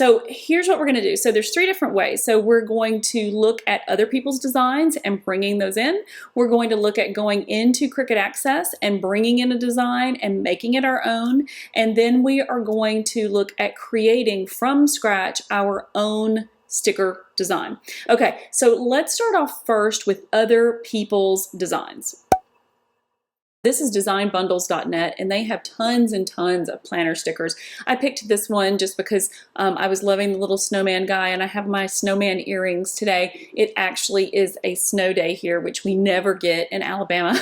So here's what we're going to do. So there's 3 different ways. So we're going to look at other people's designs and bringing those in. We're going to look at going into Cricut Access and bringing in a design and making it our own. And then we are going to look at creating from scratch our own sticker design. Okay, so let's start off first with other people's designs. This is designbundles.net, and they have tons and tons of planner stickers. I picked this one just because I was loving the little snowman guy, and I have my snowman earrings today. It actually is a snow day here, which we never get in Alabama.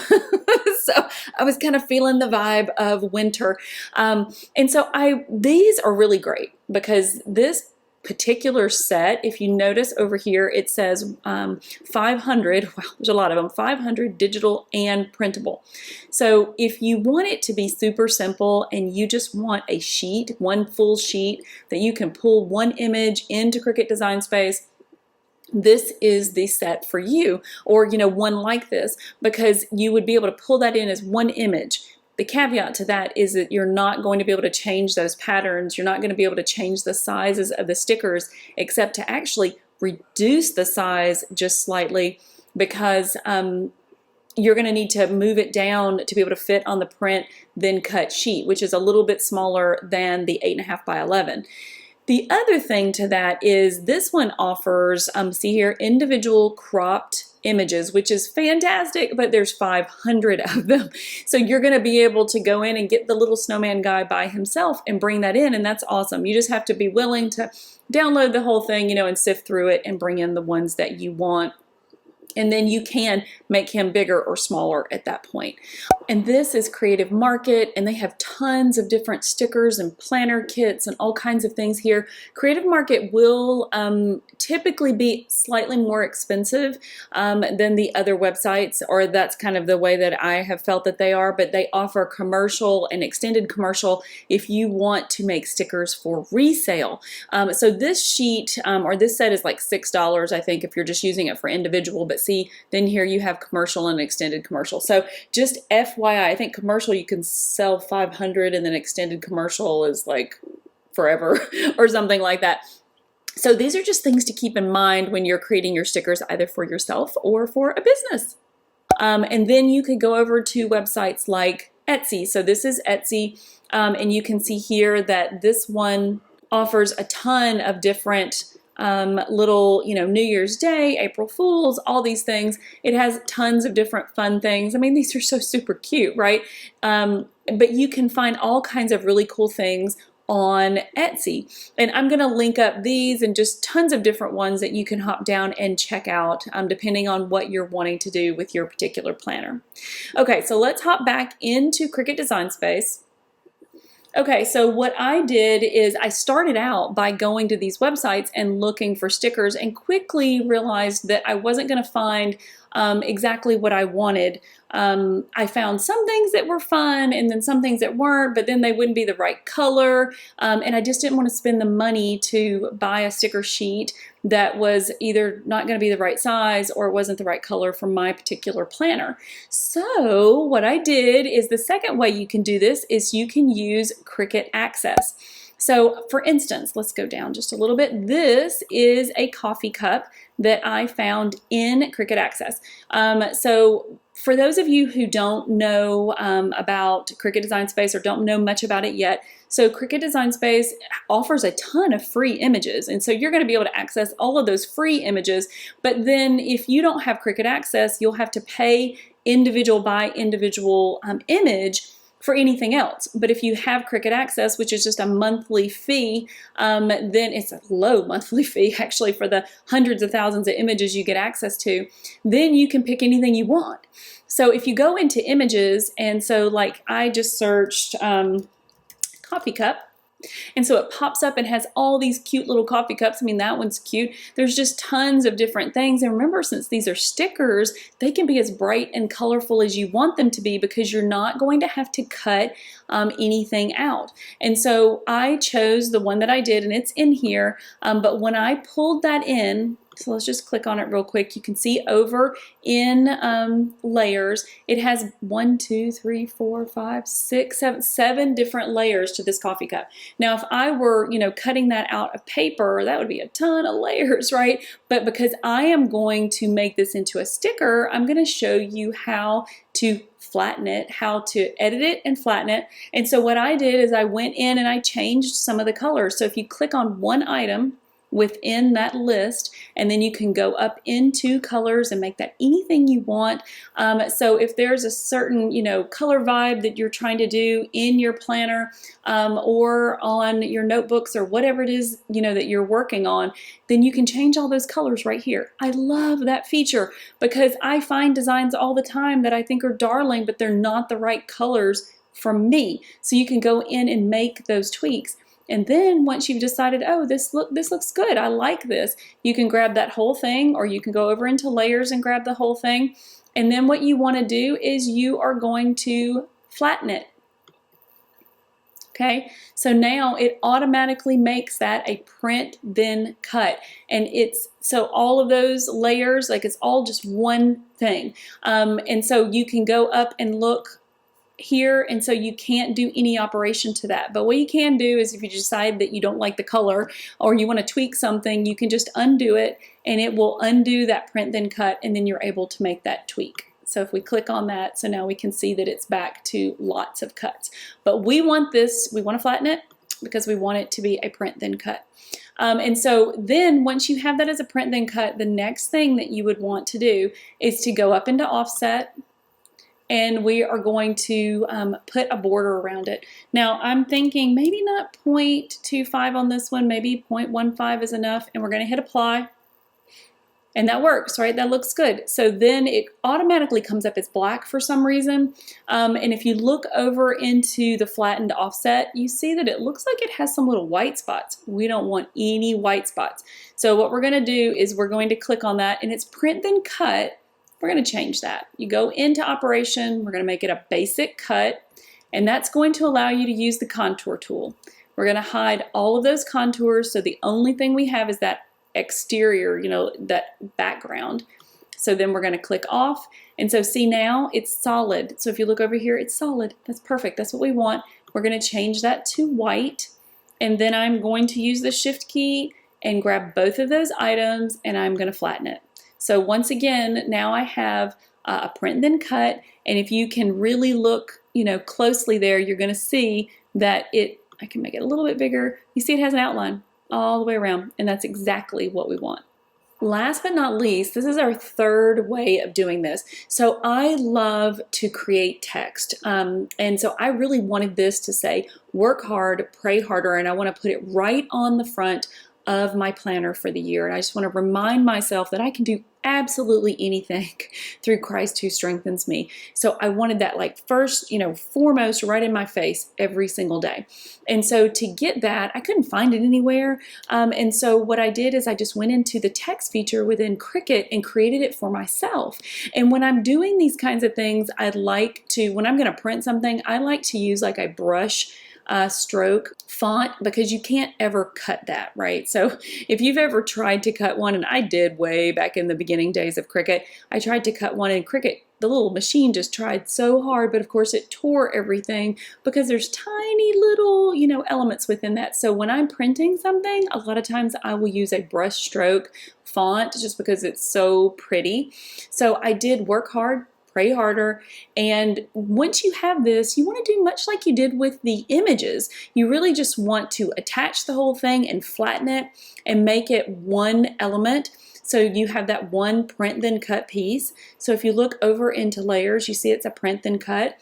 So I was kind of feeling the vibe of winter. And so these are really great because this particular set, if you notice over here, it says 500, wow, there's a lot of them, 500 digital and printable. So if you want it to be super simple and you just want a sheet, one full sheet that you can pull one image into Cricut Design Space, this is the set for you, or one like this, because you would be able to pull that in as one image. The caveat to that is that you're not going to be able to change those patterns. You're not going to be able to change the sizes of the stickers except to actually reduce the size just slightly, because you're going to need to move it down to be able to fit on the print then cut sheet, which is a little bit smaller than the 8.5 by 11. The other thing to that is this one offers, see here, individual cropped images, which is fantastic, but there's 500 of them. So you're going to be able to go in and get the little snowman guy by himself and bring that in, and that's awesome. You just have to be willing to download the whole thing, and sift through it and bring in the ones that you want. And then you can make him bigger or smaller at that point. And this is Creative Market, and they have tons of different stickers and planner kits and all kinds of things here. Creative Market will typically be slightly more expensive than the other websites, or that's kind of the way that I have felt that they are, but they offer commercial and extended commercial if you want to make stickers for resale. So this sheet or this set is like $6, I think, if you're just using it for individual, but see, then here you have commercial and extended commercial. So just FYI, I think commercial you can sell 500, and then extended commercial is like forever or something like that. So these are just things to keep in mind when you're creating your stickers, either for yourself or for a business. And then you could go over to websites like Etsy. So this is Etsy, and you can see here that this one offers a ton of different little, New Year's Day, April Fools, all these things. It has tons of different fun things. I mean, these are so super cute, right? But you can find all kinds of really cool things on Etsy. And I'm going to link up these and just tons of different ones that you can hop down and check out depending on what you're wanting to do with your particular planner. Okay, so let's hop back into Cricut Design Space. Okay, so what I did is I started out by going to these websites and looking for stickers, and quickly realized that I wasn't going to find exactly what I wanted. I found some things that were fun and then some things that weren't, but then they wouldn't be the right color, and I just didn't want to spend the money to buy a sticker sheet that was either not going to be the right size or it wasn't the right color for my particular planner. So what I did is, the second way you can do this is you can use Cricut Access. So for instance, let's go down just a little bit. This is a coffee cup that I found in Cricut Access. So for those of you who don't know about Cricut Design Space or don't know much about it yet, so Cricut Design Space offers a ton of free images, and so you're going to be able to access all of those free images. But then if you don't have Cricut Access, you'll have to pay individual by individual image for anything else. But if you have Cricut Access, which is just a monthly fee, then it's a low monthly fee actually for the hundreds of thousands of images you get access to, then you can pick anything you want. So if you go into images, and so like I just searched coffee cup, and so it pops up and has all these cute little coffee cups. I mean, that one's cute. There's just tons of different things. And remember, since these are stickers, they can be as bright and colorful as you want them to be, because you're not going to have to cut anything out. And so I chose the one that I did, and it's in here. But when I pulled that in, So let's just click on it real quick. You can see over in layers, it has 1, 2, 3, 4, 5, 6, 7, 7 different layers to this coffee cup. Now, if I were, cutting that out of paper, that would be a ton of layers, right? But because I am going to make this into a sticker, I'm going to show you how to flatten it, how to edit it and flatten it. And so what I did is I went in and I changed some of the colors. So if you click on one item within that list, and then you can go up into colors and make that anything you want. So if there's a certain color vibe that you're trying to do in your planner or on your notebooks or whatever it is that you're working on, then you can change all those colors right here. I love that feature because I find designs all the time that I think are darling, but they're not the right colors for me. So you can go in and make those tweaks. And then once you've decided, oh, this looks good, I like this, you can grab that whole thing, or you can go over into layers and grab the whole thing. And then what you want to do is you are going to flatten it. Okay, so now it automatically makes that a print then cut. And so all of those layers, like it's all just one thing. And so you can go up and look here, and so you can't do any operation to that. But what you can do is if you decide that you don't like the color or you want to tweak something, you can just undo it and it will undo that print then cut, and then you're able to make that tweak. So if we click on that, so now we can see that it's back to lots of cuts. But we want to flatten it because we want it to be a print then cut. And so then once you have that as a print then cut, the next thing that you would want to do is to go up into offset, and we are going to put a border around it. Now I'm thinking maybe not 0.25 on this one, maybe 0.15 is enough, and we're going to hit apply. And that works, right? That looks good. So then it automatically comes up as black for some reason. And if you look over into the flattened offset, you see that it looks like it has some little white spots. We don't want any white spots. So what we're going to do is we're going to click on that, and it's print then cut. We're going to change that. You go into operation, we're going to make it a basic cut, and that's going to allow you to use the contour tool. We're going to hide all of those contours, so the only thing we have is that exterior, that background. So then we're going to click off, and so see now it's solid. So if you look over here, it's solid. That's perfect. That's what we want. We're going to change that to white, and then I'm going to use the shift key and grab both of those items, and I'm going to flatten it. So once again, now I have a print then cut, and if you can really look, closely there, you're going to see that I can make it a little bit bigger. You see it has an outline all the way around, and that's exactly what we want. Last but not least, this is our third way of doing this. So I love to create text, and so I really wanted this to say, work hard, pray harder, and I want to put it right on the front of my planner for the year. And I just want to remind myself that I can do absolutely anything through Christ who strengthens me. So I wanted that foremost right in my face every single day. And so to get that, I couldn't find it anywhere. And so what I did is I just went into the text feature within Cricut and created it for myself. And when I'm doing these kinds of things, when I'm going to print something, I like to use like a brush stroke font, because you can't ever cut that, right? So if you've ever tried to cut one, and I did way back in the beginning days of Cricut, I tried to cut one in Cricut. The little machine just tried so hard, but of course it tore everything because there's tiny little, elements within that. So when I'm printing something, a lot of times I will use a brush stroke font just because it's so pretty. So I did work hard, pray harder, and once you have this, you want to do much like you did with the images. You really just want to attach the whole thing and flatten it and make it one element. So you have that one print then cut piece. So if you look over into layers, you see it's a print then cut.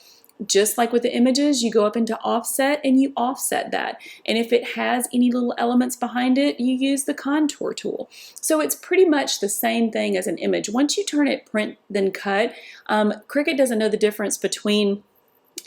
Just like with the images, you go up into offset and you offset that. And if it has any little elements behind it, you use the contour tool. So it's pretty much the same thing as an image. Once you turn it print then cut, Cricut doesn't know the difference between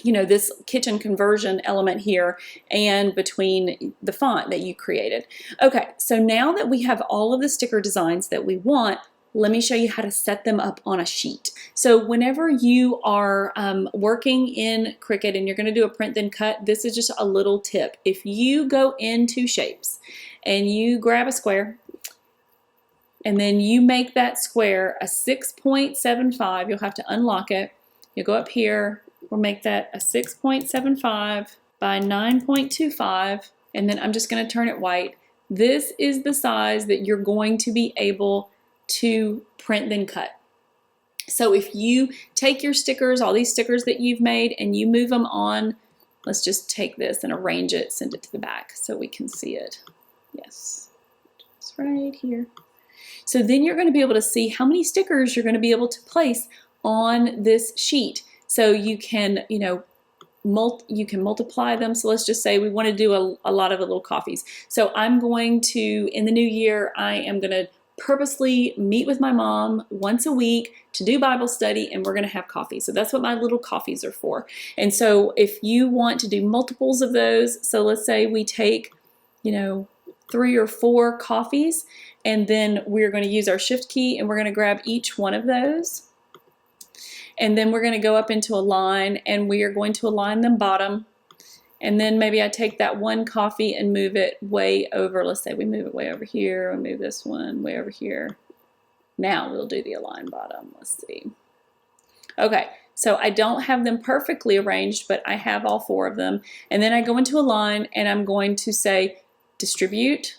this kitchen conversion element here and between the font that you created. Okay, so now that we have all of the sticker designs that we want, let me show you how to set them up on a sheet. So whenever you are working in Cricut and you're going to do a print then cut, this is just a little tip. If you go into shapes and you grab a square and then you make that square a 6.75. You'll have to unlock it. You'll go up here, we'll make that a 6.75 by 9.25, and then I'm just going to turn it white. This is the size that you're going to be able to print then cut. So if you take your stickers, all these stickers that you've made, and you move them on, let's just take this and arrange it, send it to the back so we can see it. Yes, it's right here. So then you're going to be able to see how many stickers you're going to be able to place on this sheet. So you can, you can multiply them. So let's just say we want to do a lot of little coffees. So I'm going to, in the new year, I am going to purposely meet with my mom once a week to do Bible study, and we're going to have coffee. So that's what my little coffees are for. And so if you want to do multiples of those, so let's say we take, 3 or 4 coffees, and then we're going to use our shift key and we're going to grab each one of those. And then we're going to go up into a line and we are going to align them bottom. And then maybe I take that one coffee and move it way over. Let's say we move it way over here. We move this one way over here. Now we'll do the align bottom. Let's see. Okay, so I don't have them perfectly arranged, but I have all 4 of them. And then I go into align and I'm going to say distribute.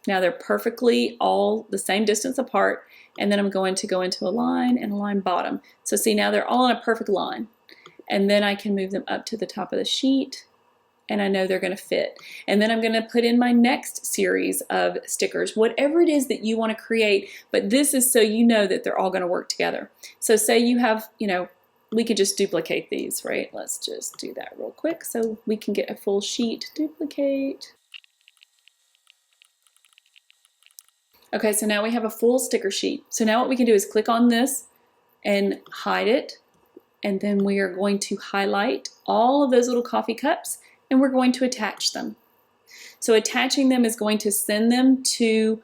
Now they're perfectly all the same distance apart. And then I'm going to go into align and align bottom. So see, now they're all in a perfect line. And then I can move them up to the top of the sheet, and I know they're going to fit. And then I'm going to put in my next series of stickers, whatever it is that you want to create, but this is so you know that they're all going to work together. So say you have, we could just duplicate these, right? Let's just do that real quick so we can get a full sheet. Duplicate. Okay, so now we have a full sticker sheet. So now what we can do is click on this and hide it, and then we are going to highlight all of those little coffee cups, and we're going to attach them. So attaching them is going to send them to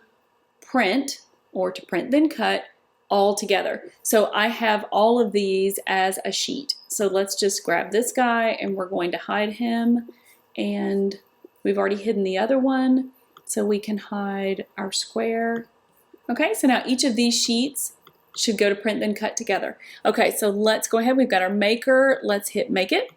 print, or to print then cut, all together. So I have all of these as a sheet. So let's just grab this guy and we're going to hide him, and we've already hidden the other one, so we can hide our square. Okay, so now each of these sheets should go to print then cut together. Okay, so let's go ahead. We've got our maker. Let's hit make it.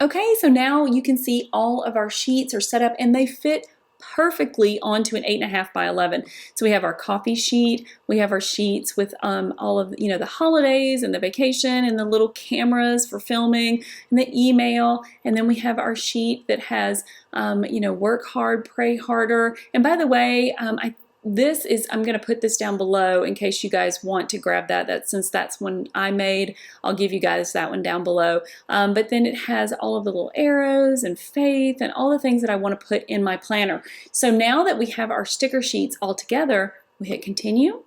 Okay, so now you can see all of our sheets are set up and they fit perfectly onto an 8.5 by 11. So we have our coffee sheet, we have our sheets with all of the holidays and the vacation and the little cameras for filming and the email, and then we have our sheet that has work hard, pray harder. And by the way, I'm going to put this down below in case you guys want to grab that. Since that's one I made, I'll give you guys that one down below. But then it has all of the little arrows and faith and all the things that I want to put in my planner. So now that we have our sticker sheets all together, we hit continue.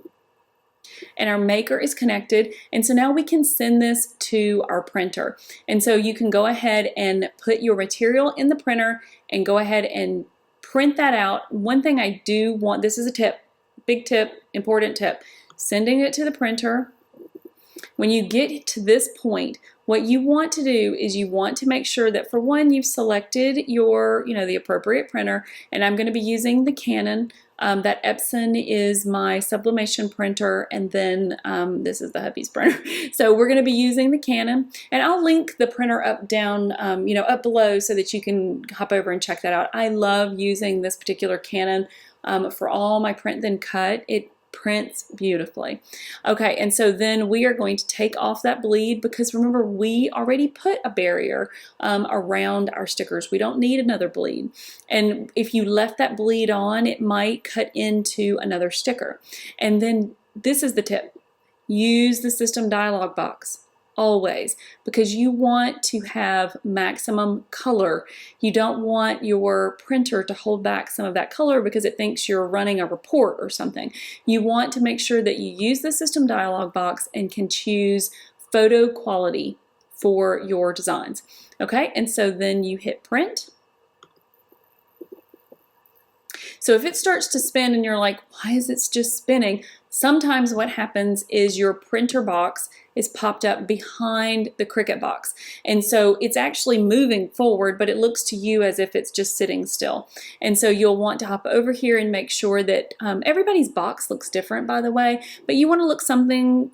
And our maker is connected, and so now we can send this to our printer. And so you can go ahead and put your material in the printer and go ahead and print that out. One thing I do want, this is a tip, big tip, important tip, sending it to the printer. When you get to this point, what you want to do is you want to make sure that, for one, you've selected your, the appropriate printer, and I'm going to be using the Canon. That Epson is my sublimation printer, and then this is the hubby's printer. So we're going to be using the Canon, and I'll link the printer up below so that you can hop over and check that out. I love using this particular Canon for all my print then cut. It prints beautifully. Okay, and so then we are going to take off that bleed, because remember, we already put a barrier around our stickers. We don't need another bleed. And if you left that bleed on, it might cut into another sticker. And then this is the tip. Use the system dialog box. Always, because you want to have maximum color. You don't want your printer to hold back some of that color because it thinks you're running a report or something. You want to make sure that you use the system dialog box and can choose photo quality for your designs. Okay, and so then you hit print. So if it starts to spin and you're like, why is it just spinning? Sometimes what happens is your printer box is popped up behind the Cricut box. And so it's actually moving forward, but it looks to you as if it's just sitting still. And so you'll want to hop over here and make sure that everybody's box looks different, by the way, but you want to look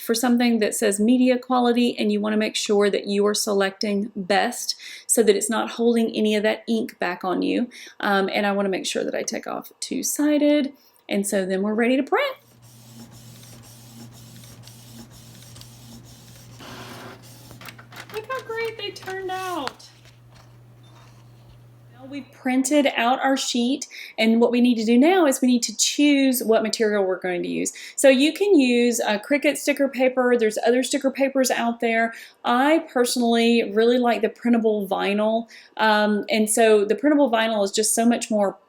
for something that says media quality, and you want to make sure that you are selecting best so that it's not holding any of that ink back on you. And I want to make sure that I take off two-sided, and so then we're ready to print. Look how great they turned out. Now we've printed out our sheet, and what we need to do now is we need to choose what material we're going to use. So you can use Cricut sticker paper. There's other sticker papers out there. I personally really like the printable vinyl, and so the printable vinyl is just so much more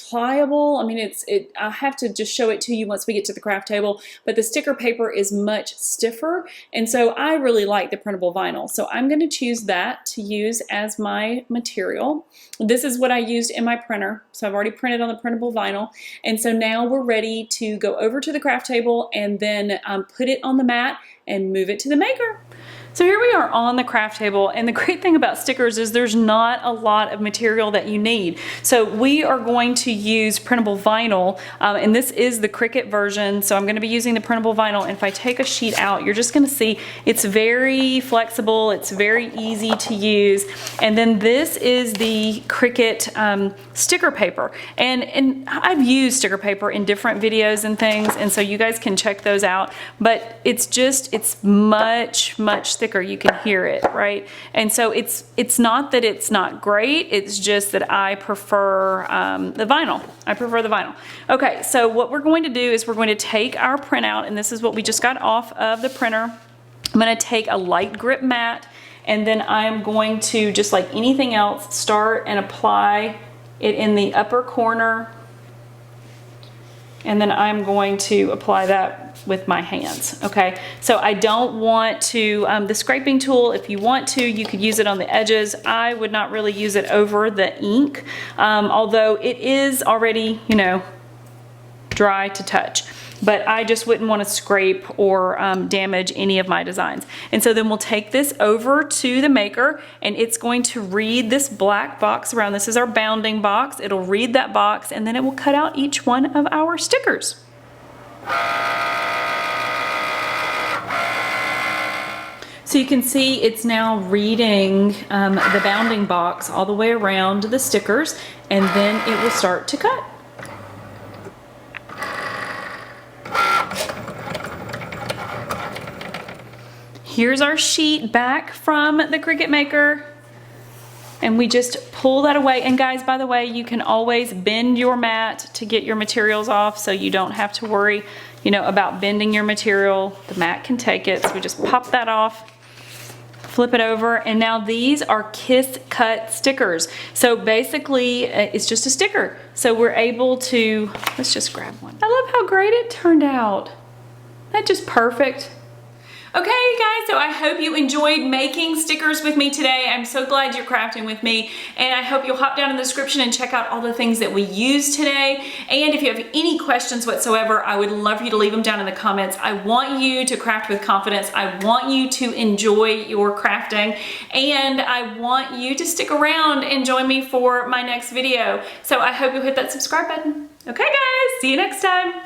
pliable. I mean, I have to just show it to you once we get to the craft table, but the sticker paper is much stiffer, and so I really like the printable vinyl. So I'm going to choose that to use as my material. This is what I used in my printer, so I've already printed on the printable vinyl, and so now we're ready to go over to the craft table and then put it on the mat and move it to the maker. So here we are on the craft table, and the great thing about stickers is there's not a lot of material that you need. So we are going to use printable vinyl, and this is the Cricut version, so I'm going to be using the printable vinyl. And if I take a sheet out, you're just going to see it's very flexible, it's very easy to use. And then this is the Cricut sticker paper, and I've used sticker paper in different videos and things, and so you guys can check those out, but it's much thicker. You can hear it, right? And so it's not that it's not great, it's just that I prefer the vinyl. I prefer the vinyl. Okay, so what we're going to do is we're going to take our printout, and this is what we just got off of the printer. I'm going to take a light grip mat, and then I'm going to, just like anything else, start and apply it in the upper corner, and then I'm going to apply that with my hands. Okay, so I don't want to, the scraping tool, if you want to, you could use it on the edges. I would not really use it over the ink, although it is already, you know, dry to touch. But I just wouldn't want to scrape or damage any of my designs. And so then we'll take this over to the maker, and it's going to read this black box around. This is our bounding box. It'll read that box, and then it will cut out each one of our stickers. So you can see it's now reading the bounding box all the way around the stickers, and then it will start to cut. Here's our sheet back from the Cricut Maker, and we just pull that away. And guys, by the way, you can always bend your mat to get your materials off, so you don't have to worry, you know, about bending your material. The mat can take it, so we just pop that off, flip it over, and now these are Kiss Cut stickers. So basically, it's just a sticker. So we're able to, let's just grab one. I love how great it turned out. That's just perfect. Okay guys, so I hope you enjoyed making stickers with me today. I'm so glad you're crafting with me, and I hope you'll hop down in the description and check out all the things that we used today. And if you have any questions whatsoever, I would love for you to leave them down in the comments. I want you to craft with confidence. I want you to enjoy your crafting, and I want you to stick around and join me for my next video. So I hope you'll hit that subscribe button. Okay guys, see you next time.